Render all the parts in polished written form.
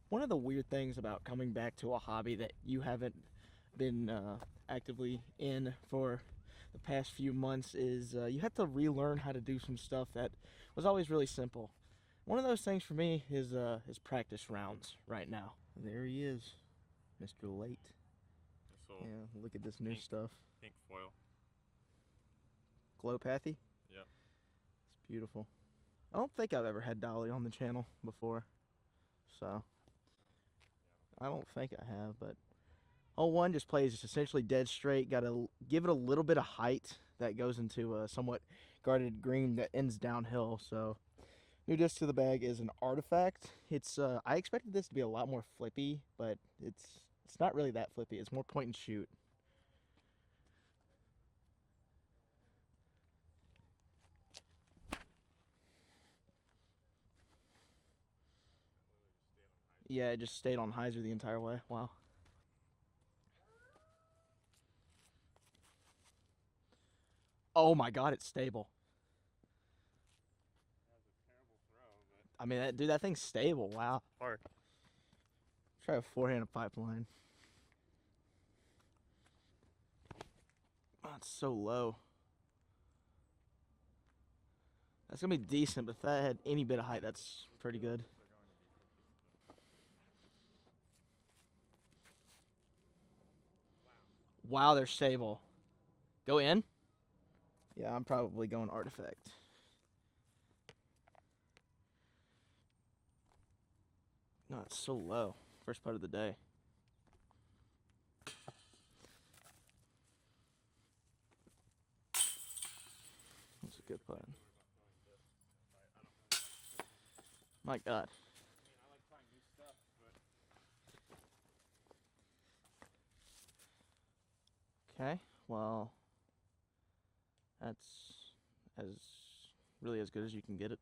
One of the weird things about coming back to a hobby that you haven't been actively in for the past few months is you have to relearn how to do some stuff that was always really simple. One of those things for me is practice rounds right now. There he is, Mr. Late. Yeah, look at this new stuff. Pink foil. Glowpathy? Yep. It's beautiful. I don't think I've ever had Dolly on the channel before, so I don't think I have, but hole one just plays essentially dead straight. Got to give it a little bit of height that goes into a somewhat guarded green that ends downhill. So new disc to the bag is an artifact. It's I expected this to be a lot more flippy, but it's not really that flippy. It's more point and shoot. Yeah, it just stayed on hyzer the entire way. Wow. Oh my god, it's stable. That was a terrible throw, but I mean, dude, that thing's stable. Wow. hard. Try a forehand pipeline. Oh, it's so low. That's gonna be decent, but if that had any bit of height, that's pretty good. Wow, they're stable. Go in? Yeah, I'm probably going artifact. No, it's so low. First putt of the day. That's a good putt. My God. I like trying new stuff, but Okay, well, that's really as good as you can get it.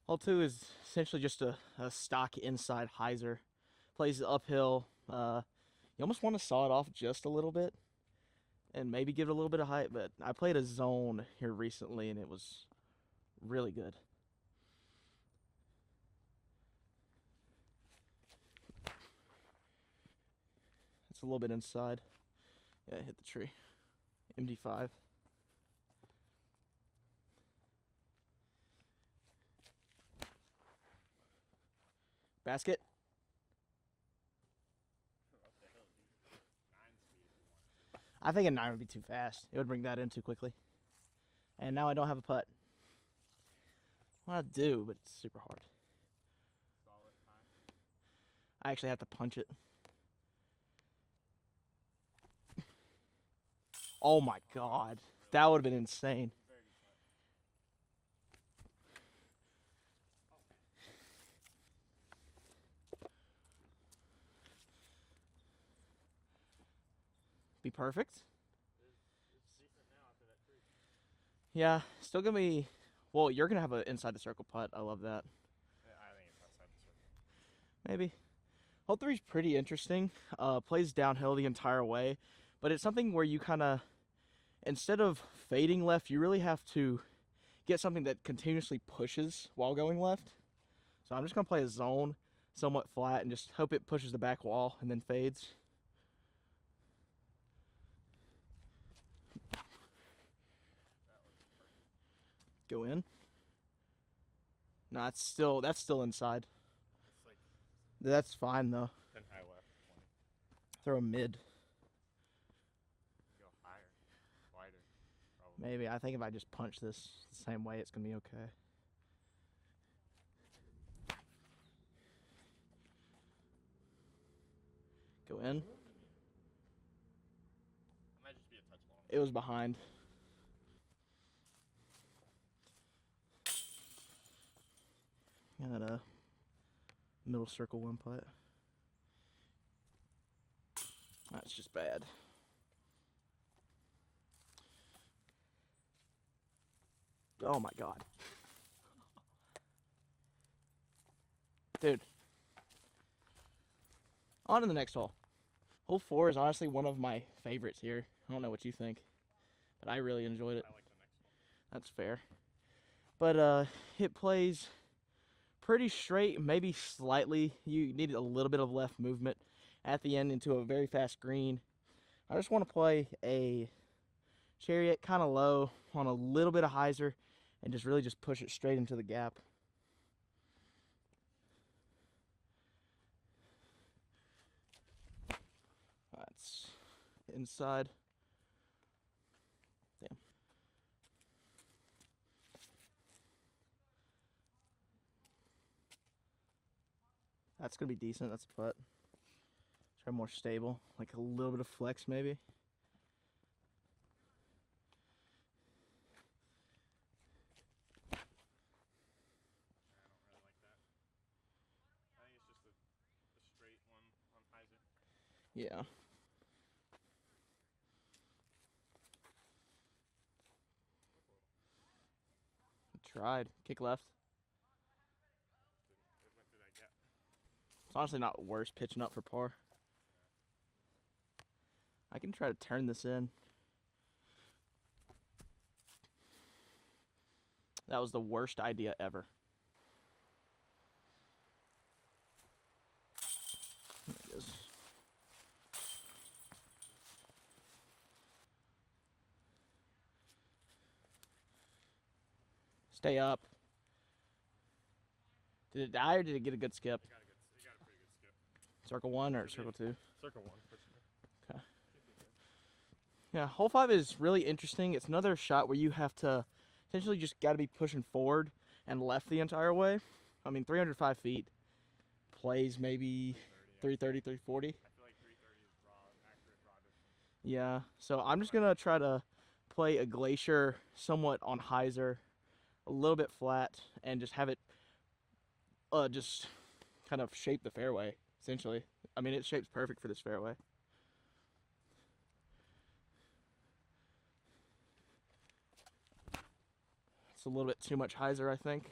Hole 2 is essentially just a stock inside hyzer. Plays uphill. You almost want to saw it off just a little bit and maybe give it a little bit of height, but I played a zone here recently and it was really good. It's a little bit inside. Yeah, it hit the tree. MD5. Basket. I think a 9 would be too fast. It would bring that in too quickly. And now I don't have a putt. Well, I do, but it's super hard. solid time. I actually have to punch it. Oh my God. That would have been insane. Very good putt. Be perfect. It's decent now after that tree. Yeah, still gonna be. Well, you're gonna have an inside the circle putt. I love that. Yeah, I think it's outside the circle. Maybe. Hole 3 is pretty interesting. Plays downhill the entire way, but it's something where you kind of, instead of fading left, you really have to get something that continuously pushes while going left. So I'm just gonna play a zone, somewhat flat, and just hope it pushes the back wall and then fades. Go in. No, that's still inside. It's like That's fine though. 10 high left, 20. Throw a mid. Go higher, wider, probably. Maybe. I think if I just punch this the same way, it's gonna be okay. Go in. It might just be a touch long. It was behind. Got a middle circle one putt. That's just bad. Oh my God. Dude. On to the next hole. Hole 4 is honestly one of my favorites here. I don't know what you think, but I really enjoyed it. I like the next one. That's fair. But it plays pretty straight, maybe slightly. You need a little bit of left movement at the end into a very fast green. I just want to play a Chariot kind of low on a little bit of hyzer and just really just push it straight into the gap. That's inside. Damn. That's gonna be decent. That's a putt. Try more stable, like a little bit of flex maybe. I don't really like that. I think it's just a straight one on hyzer. Yeah. Tried. Kick left. What did I get? It's honestly not worse pitching up for par. I can try to turn this in. That was the worst idea ever. There it is. Stay up. Did it die or did it get a good skip? It got a pretty good skip. Circle 1 or circle 2? Circle 1 for sure. Okay. Yeah, hole 5 is really interesting. It's another shot where you have to essentially just got to be pushing forward and left the entire way. I mean, 305 feet plays maybe 330, 340. I feel like 330 is accurate raw distance. Yeah, so I'm just going to try to play a Glacier somewhat on hyzer, a little bit flat, and just have it just kind of shape the fairway, essentially. I mean, it shapes perfect for this fairway. It's a little bit too much hyzer, I think.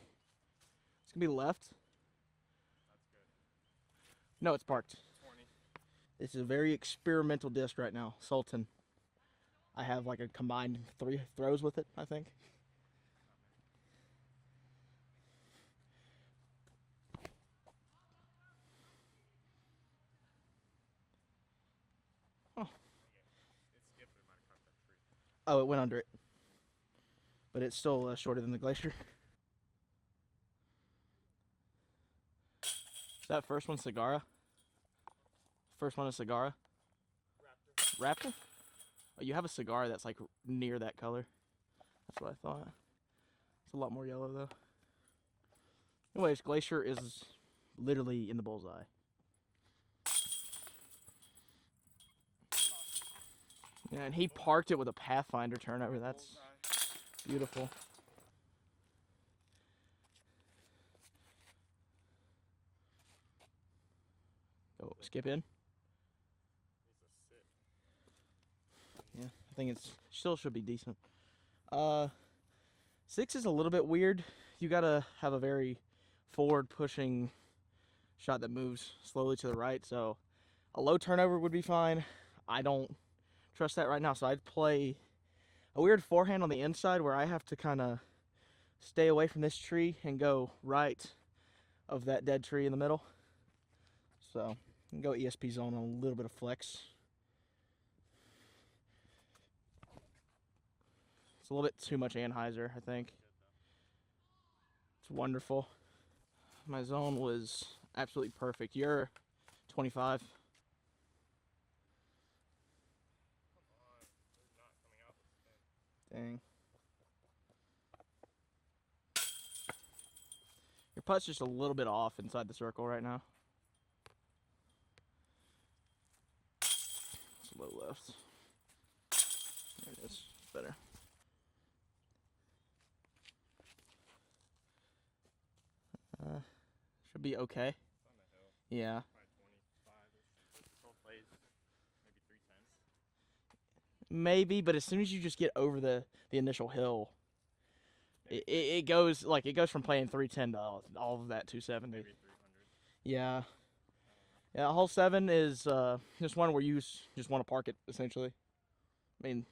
It's going to be left. That's good. No, it's parked. 20. This is a very experimental disc right now, Sultan. I have like a combined 3 throws with it, I think. Oh. It skipped, but it might have caught that tree. Oh, it went under it. But it's still shorter than the Glacier. Is that first one Sagara? First one is Sagara? Raptor? Oh, you have a cigar that's like near that color. That's what I thought. It's a lot more yellow though. Anyways, Glacier is literally in the bullseye. Yeah, and he parked it with a Pathfinder turnover. That's beautiful. Go skip in. Yeah, I think it's still should be decent. 6 is a little bit weird. You gotta have a very forward pushing shot that moves slowly to the right. So a low turnover would be fine. I don't trust that right now. So I'd play a weird forehand on the inside where I have to kind of stay away from this tree and go right of that dead tree in the middle. So I can go ESP zone on a little bit of flex. It's a little bit too much anhyzer, I think. It's wonderful. My zone was absolutely perfect. You're 25. Dang. Your putt's just a little bit off inside the circle right now. It's a little left. There it is. It's better. Should be okay. It's on the hill. Yeah. Probably 25. Control plays maybe 310s. Maybe, but as soon as you just get over the initial hill, it goes from playing 310 to all of that 270. Maybe 300. Yeah. Yeah, hole 7 is just one where you just want to park it, essentially. I mean,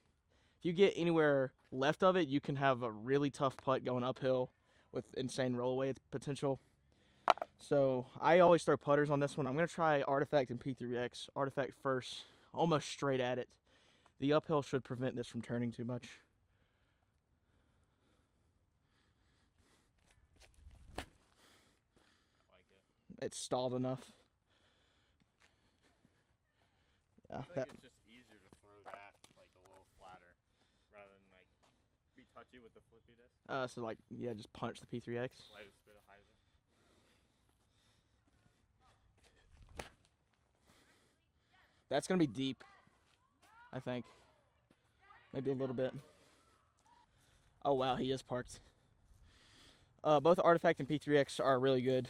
if you get anywhere left of it, you can have a really tough putt going uphill with insane rollaway potential. So I always throw putters on this one. I'm going to try Artifact and P3X. Artifact first, almost straight at it. The uphill should prevent this from turning too much. I like it. It's stalled enough. Yeah, I think it's just easier to throw that like a little flatter rather than like be touchy with the flippy disc. so like, yeah, just punch the P3X. Lightest bit of hyzer. That's going to be deep, I think. Maybe a little bit. Oh, wow, he is parked. Both Artifact and P3X are really good.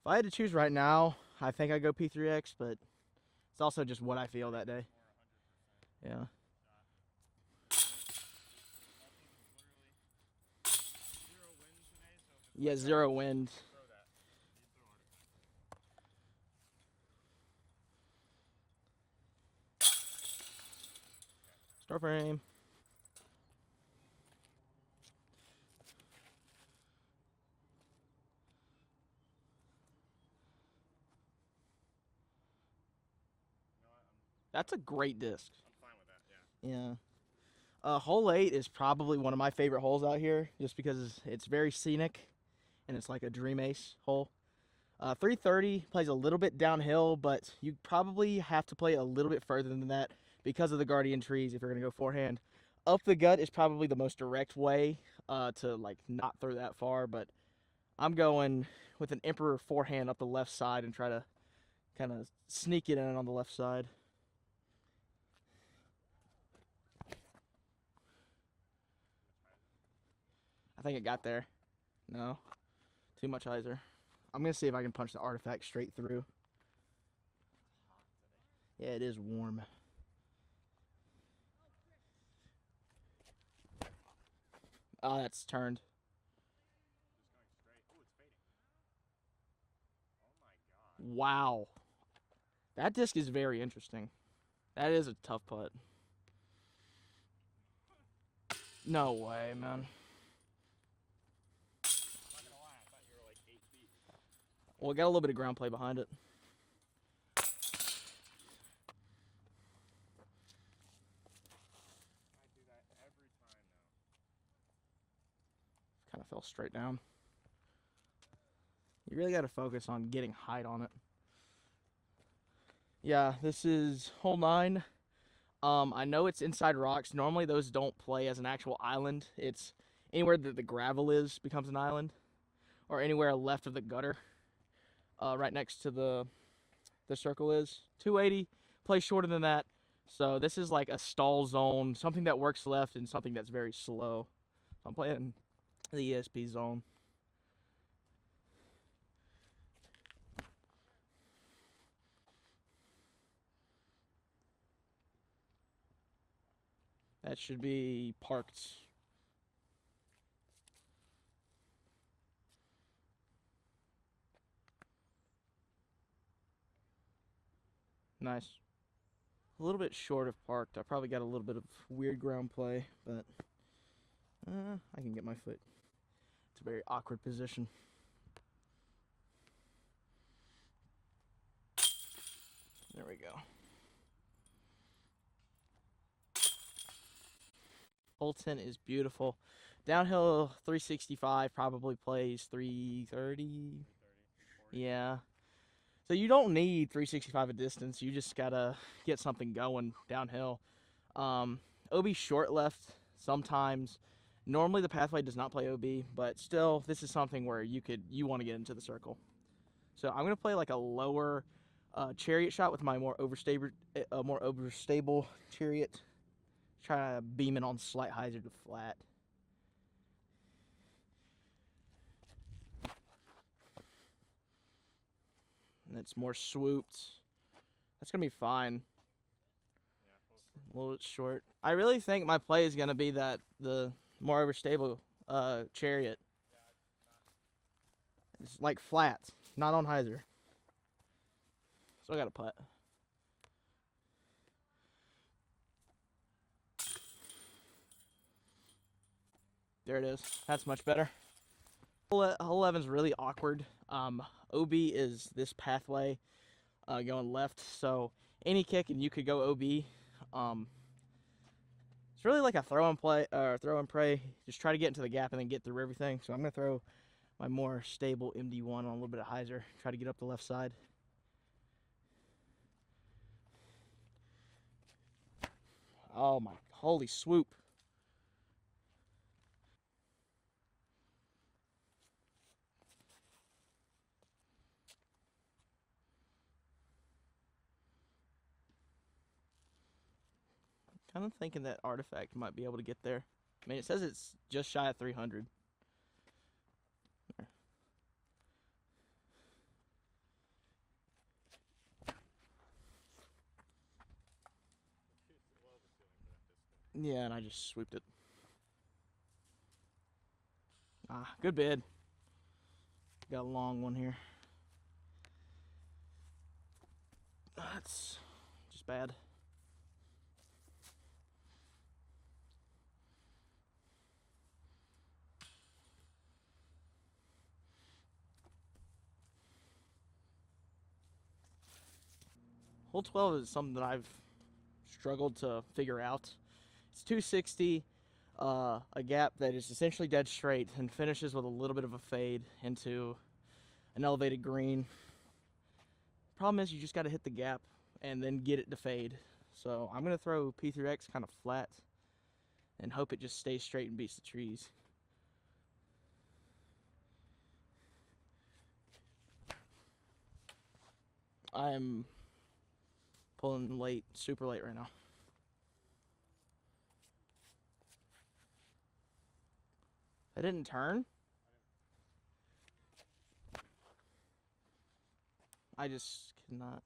If I had to choose right now, I think I'd go P3X, but it's also just what I feel that day. Yeah. Yeah, 0 wind. Start frame. That's a great disc. I'm fine with that, yeah. Yeah. Hole 8 is probably one of my favorite holes out here, just because it's very scenic, and it's like a dream ace hole. 330 plays a little bit downhill, but you probably have to play a little bit further than that because of the guardian trees if you're going to go forehand. Up the gut is probably the most direct way to like not throw that far, but I'm going with an Emperor forehand up the left side and try to kind of sneak it in on the left side. I think it got there. No, too much hyzer. I'm going to see if I can punch the Artifact straight through. Yeah, it is warm. Oh, that's turned. Just going straight. Oh, it's fading. Oh my god. Wow. That disc is very interesting. That is a tough putt. No way, man. I'm not gonna lie, I thought you were like 8 feet. Well, it got a little bit of ground play behind it. I do that every time now. Kind of fell straight down. You really got to focus on getting height on it. Yeah, this is hole 9. I know it's inside rocks. Normally those don't play as an actual island. It's anywhere that the gravel is becomes an island, or anywhere left of the gutter. Right next to the circle is 280. Plays shorter than that. So this is like a stall zone, something that works left and something that's very slow. I'm playing the ESP zone. That should be parked. Nice. A little bit short of parked. I probably got a little bit of weird ground play, but I can get my foot. It's a very awkward position. There we go. Hole 10 is beautiful. Downhill 365 probably plays 330. Yeah. So you don't need 365 a distance. You just gotta get something going downhill. OB short left sometimes. Normally the pathway does not play OB, but still this is something where you want to get into the circle. So I'm gonna play like a lower chariot shot with my more overstable chariot. Try to beam it on slight hyzer to flat. And it's more swooped. That's gonna be fine. A little bit short. I really think my play is gonna be the more overstable chariot. It's like flat, not on hyzer. So I got a putt. There it is. That's much better. Hole 11's really awkward. OB is this pathway going left, so any kick and you could go OB. It's really like a throw and play or throw and pray. Just try to get into the gap and then get through everything. So I'm gonna throw my more stable MD1 on a little bit of hyzer. Try to get up the left side. Oh my holy swoop. Kind of thinking that artifact might be able to get there. I mean, it says it's just shy of 300. Yeah, and I just swooped it. Ah, good bid. Got a long one here. That's just bad. Hole 12 is something that I've struggled to figure out. It's 260, a gap that is essentially dead straight and finishes with a little bit of a fade into an elevated green. Problem is you just got to hit the gap and then get it to fade. So I'm going to throw P through X kind of flat and hope it just stays straight and beats the trees. I'm pulling late, super late right now. I didn't turn. I just cannot.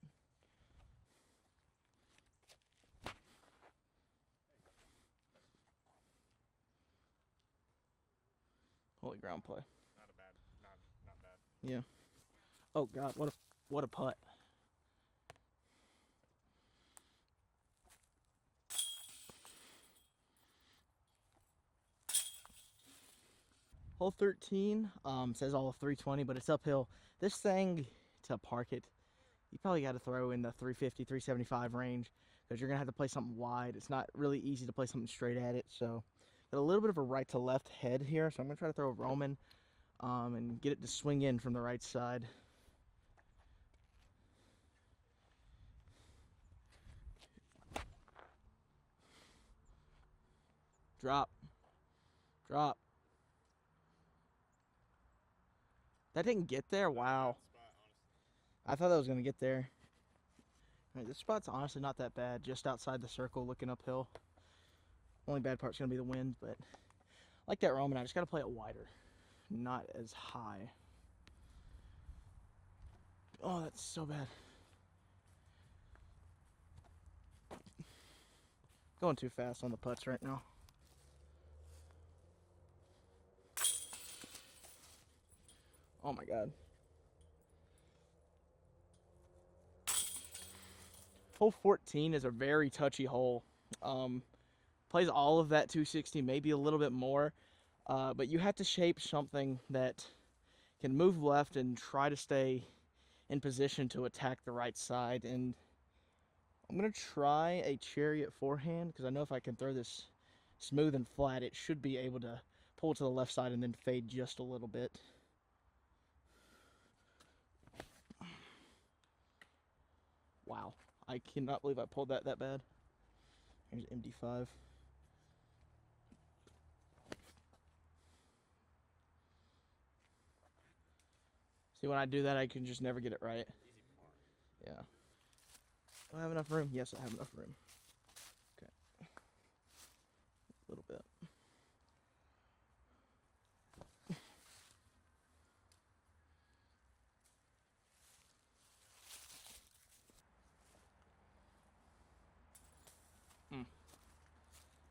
Holy ground play. Not a bad, not bad. Yeah. Oh God, what a putt. Hole 13 says all of 320, but it's uphill. This thing, to park it, you probably got to throw in the 350, 375 range because you're going to have to play something wide. It's not really easy to play something straight at it. So got a little bit of a right to left head here. So I'm going to try to throw a Roman and get it to swing in from the right side. Drop. Drop. That didn't get there? Wow. I thought that was going to get there. All right, this spot's honestly not that bad. Just outside the circle, looking uphill. Only bad part's going to be the wind, but like that Roman, I just got to play it wider. Not as high. Oh, that's so bad. Going too fast on the putts right now. Oh my God. Hole 14 is a very touchy hole. Plays all of that 260, maybe a little bit more. But you have to shape something that can move left and try to stay in position to attack the right side. And I'm going to try a chariot forehand because I know if I can throw this smooth and flat, it should be able to pull to the left side and then fade just a little bit. Wow, I cannot believe I pulled that bad. Here's MD5. See, when I do that, I can just never get it right. Yeah. Do I have enough room? Yes, I have enough room. Okay. A little bit.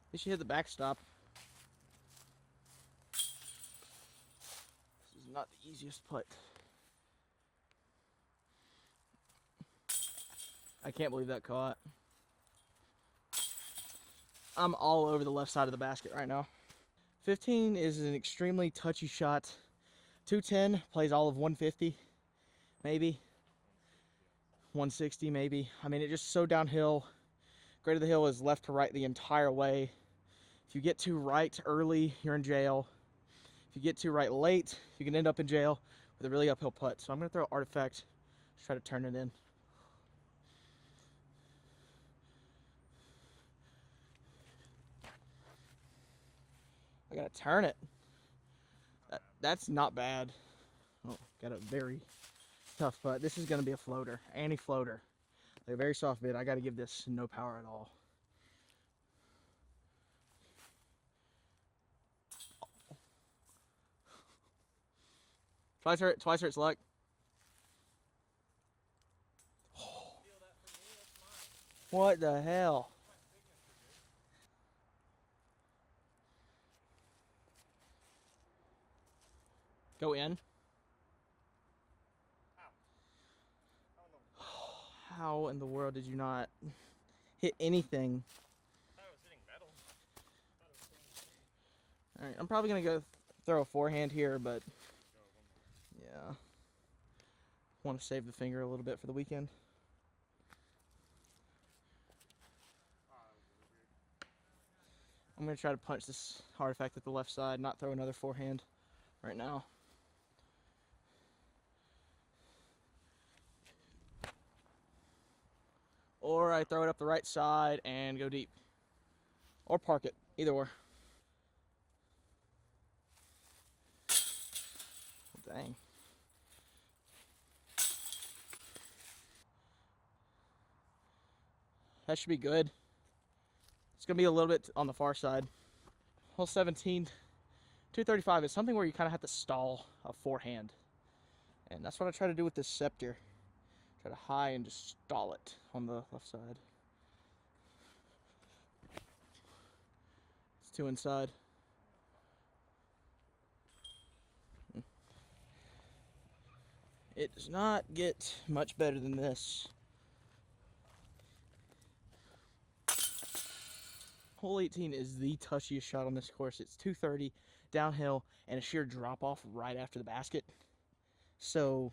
At least you hit the backstop. This is not the easiest putt. I can't believe that caught. I'm all over the left side of the basket right now. 15 is an extremely touchy shot. 210 plays all of 150, maybe. 160 maybe. I mean, it's just so downhill. Grade of the hill is left to right the entire way. If you get too right early, you're in jail. If you get too right late, you can end up in jail with a really uphill putt. So I'm going to throw Artifact, just try to turn it in. I got to turn it. That's not bad. Oh, got a very tough putt. This is going to be a floater, anti-floater. Like a very soft bit. I got to give this no power at all. Twice hurts luck. Oh. What the hell? Go in. How in the world did you not hit anything? I thought I was hitting metal. Alright, I'm probably going to go throw a forehand here, but yeah. Want to save the finger a little bit for the weekend. I'm going to try to punch this Artifact at the left side, not throw another forehand right now. Or I throw it up the right side and go deep. Or park it, either or. Dang. That should be good. It's going to be a little bit on the far side. Hole 17, 235 is something where you kind of have to stall a forehand. And that's what I try to do with this Scepter. Try to high and just stall it on the left side. It's 2 inside. It does not get much better than this. Hole 18 is the touchiest shot on this course. It's 230 downhill and a sheer drop off right after the basket. So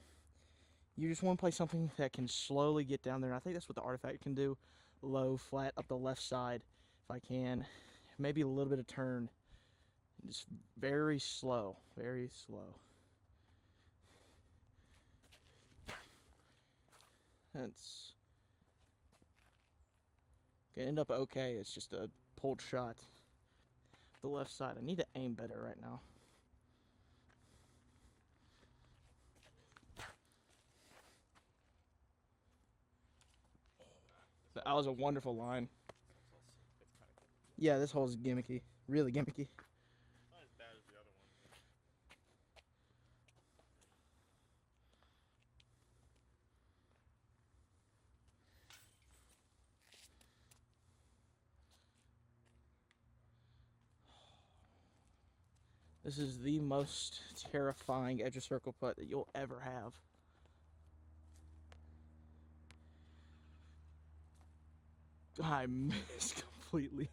you just want to play something that can slowly get down there. And I think that's what the Artifact can do. Low, flat, up the left side if I can. Maybe a little bit of turn. Just very slow, very slow. That's gonna end up okay. It's just a pulled shot. The left side. I need to aim better right now. That was a wonderful line. Yeah, this hole's gimmicky. Really gimmicky. Not as bad as the other one. This is the most terrifying edge of circle putt that you'll ever have. I missed completely.